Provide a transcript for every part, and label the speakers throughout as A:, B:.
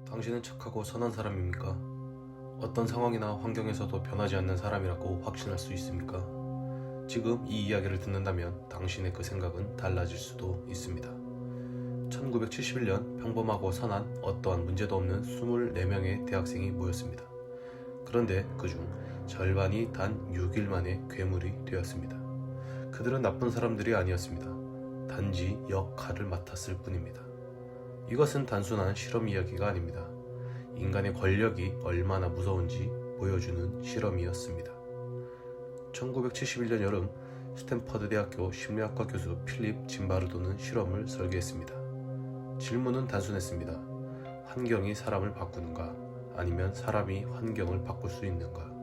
A: 당신은 착하고 선한 사람입니까? 어떤 상황이나 환경에서도 변하지 않는 사람이라고 확신할 수 있습니까? 지금 이 이야기를 듣는다면 당신의 그 생각은 달라질 수도 있습니다. 1971년 평범하고 선한 어떠한 문제도 없는 24명의 대학생이 모였습니다. 그런데 그중 절반이 단 6일 만에 괴물이 되었습니다. 그들은 나쁜 사람들이 아니었습니다. 단지 역할을 맡았을 뿐입니다. 이것은 단순한 실험 이야기가 아닙니다. 인간의 권력이 얼마나 무서운지 보여주는 실험이었습니다. 1971년 여름 스탠퍼드 대학교 심리학과 교수 필립 짐바르도는 실험을 설계했습니다. 질문은 단순했습니다. 환경이 사람을 바꾸는가? 아니면 사람이 환경을 바꿀 수 있는가?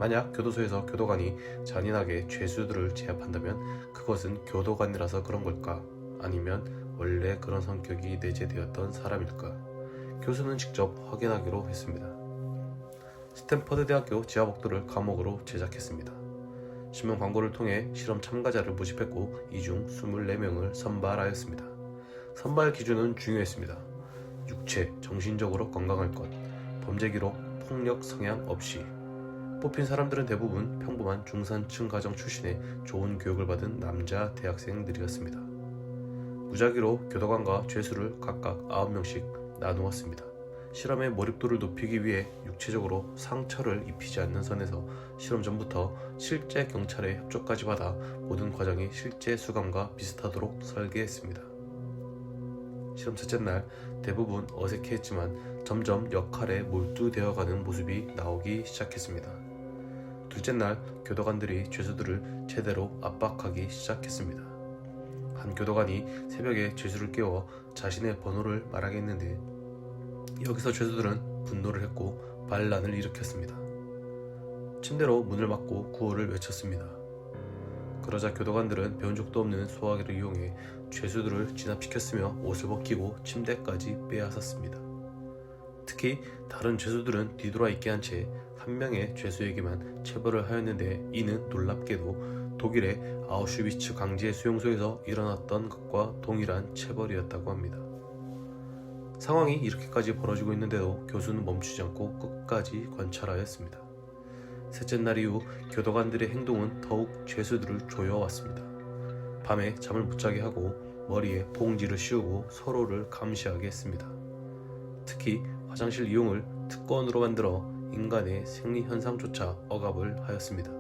A: 만약 교도소에서 교도관이 잔인하게 죄수들을 제압한다면 그것은 교도관이라서 그런 걸까? 아니면 원래 그런 성격이 내재되었던 사람일까? 교수는 직접 확인하기로 했습니다. 스탠퍼드 대학교 지하복도를 감옥으로 제작했습니다. 신문 광고를 통해 실험 참가자를 모집했고 이 중 24명을 선발하였습니다. 선발 기준은 중요했습니다. 육체, 정신적으로 건강할 것, 범죄 기록, 폭력 성향 없이. 뽑힌 사람들은 대부분 평범한 중산층 가정 출신의 좋은 교육을 받은 남자 대학생들이었습니다. 무작위로 교도관과 죄수를 각각 9명씩 나누었습니다. 실험의 몰입도를 높이기 위해 육체적으로 상처를 입히지 않는 선에서 실험 전부터 실제 경찰의 협조까지 받아 모든 과정이 실제 수감과 비슷하도록 설계했습니다. 실험 첫째 날 대부분 어색해했지만 점점 역할에 몰두되어가는 모습이 나오기 시작했습니다. 둘째 날 교도관들이 죄수들을 제대로 압박하기 시작했습니다. 한 교도관이 새벽에 죄수를 깨워 자신의 번호를 말하게 했는데 여기서 죄수들은 분노를 했고 반란을 일으켰습니다. 침대로 문을 막고 구호를 외쳤습니다. 그러자 교도관들은 배운 적도 없는 소화기를 이용해 죄수들을 진압시켰으며 옷을 벗기고 침대까지 빼앗았습니다. 특히 다른 죄수들은 뒤돌아 있게 한 채 한 명의 죄수에게만 체벌을 하였는데 이는 놀랍게도 독일의 아우슈비츠 강제 수용소에서 일어났던 것과 동일한 체벌이었다고 합니다. 상황이 이렇게까지 벌어지고 있는데도 교수는 멈추지 않고 끝까지 관찰하였습니다. 셋째 날 이후 교도관들의 행동은 더욱 죄수들을 조여왔습니다. 밤에 잠을 못 자게 하고 머리에 봉지를 씌우고 서로를 감시하게 했습니다. 특히 화장실 이용을 특권으로 만들어 인간의 생리 현상조차 억압을 하였습니다.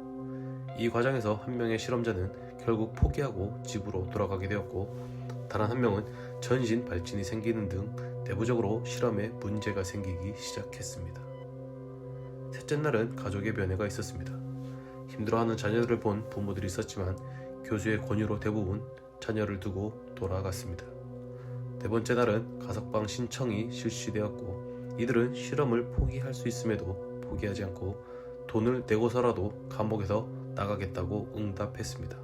A: 이 과정에서 한 명의 실험자는 결국 포기하고 집으로 돌아가게 되었고 다른 한 명은 전신 발진이 생기는 등 내부적으로 실험에 문제가 생기기 시작했습니다. 셋째 날은 가족의 면회가 있었습니다. 힘들어하는 자녀들을 본 부모들이 있었지만 교수의 권유로 대부분 자녀를 두고 돌아갔습니다. 네 번째 날은 가석방 신청이 실시되었고 이들은 실험을 포기할 수 있음에도 포기하지 않고 돈을 내고서라도 감옥에서 나가겠다고 응답했습니다.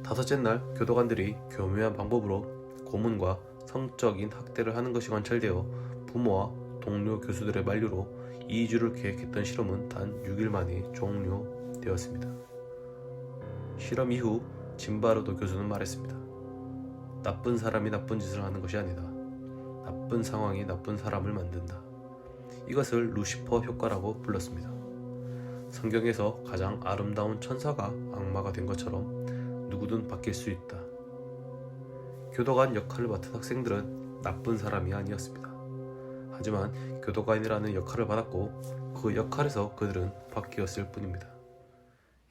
A: 다섯째 날 교도관들이 교묘한 방법으로 고문과 성적인 학대를 하는 것이 관찰되어 부모와 동료 교수들의 만류로 2주를 계획했던 실험은 단 6일 만에 종료되었습니다. 실험 이후 짐바르도 교수는 말했습니다. 나쁜 사람이 나쁜 짓을 하는 것이 아니다. 나쁜 상황이 나쁜 사람을 만든다. 이것을 루시퍼 효과라고 불렀습니다. 성경에서 가장 아름다운 천사가 악마가 된 것처럼 누구든 바뀔 수 있다. 교도관 역할을 맡은 학생들은 나쁜 사람이 아니었습니다. 하지만 교도관이라는 역할을 받았고 그 역할에서 그들은 바뀌었을 뿐입니다.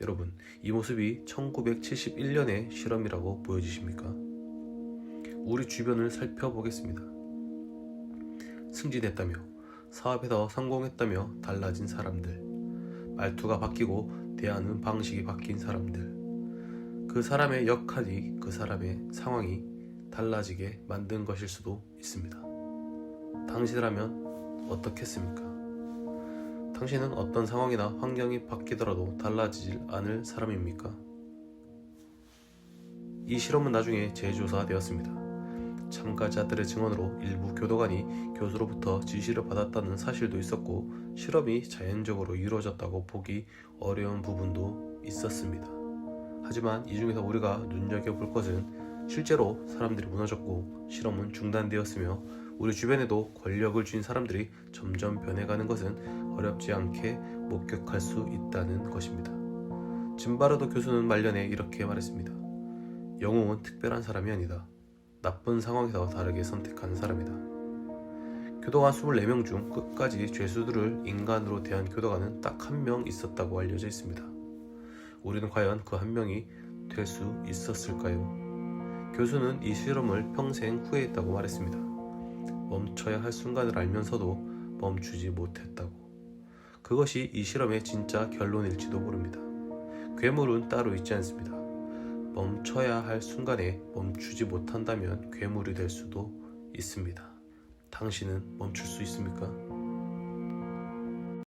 A: 여러분, 이 모습이 1971년의 실험이라고 보여지십니까? 우리 주변을 살펴보겠습니다. 승진했다며, 사업에서 성공했다며 달라진 사람들, 말투가 바뀌고 대하는 방식이 바뀐 사람들, 그 사람의 역할이 그 사람의 상황이 달라지게 만든 것일 수도 있습니다. 당신이라면 어떻겠습니까? 당신은 어떤 상황이나 환경이 바뀌더라도 달라지질 않을 사람입니까? 이 실험은 나중에 재조사되었습니다. 참가자들의 증언으로 일부 교도관이 교수로부터 지시를 받았다는 사실도 있었고 실험이 자연적으로 이루어졌다고 보기 어려운 부분도 있었습니다. 하지만 이 중에서 우리가 눈여겨볼 것은 실제로 사람들이 무너졌고 실험은 중단되었으며 우리 주변에도 권력을 쥔 사람들이 점점 변해가는 것은 어렵지 않게 목격할 수 있다는 것입니다. 짐바르도 교수는 말년에 이렇게 말했습니다. 영웅은 특별한 사람이 아니다. 나쁜 상황에서 다르게 선택하는 사람이다. 교도관 24명 중 끝까지 죄수들을 인간으로 대한 교도관은 딱 한 명 있었다고 알려져 있습니다. 우리는 과연 그 한 명이 될 수 있었을까요? 교수는 이 실험을 평생 후회했다고 말했습니다. 멈춰야 할 순간을 알면서도 멈추지 못했다고. 그것이 이 실험의 진짜 결론일지도 모릅니다. 괴물은 따로 있지 않습니다. 멈춰야 할 순간에 멈추지 못한다면 괴물이 될 수도 있습니다. 당신은 멈출 수 있습니까?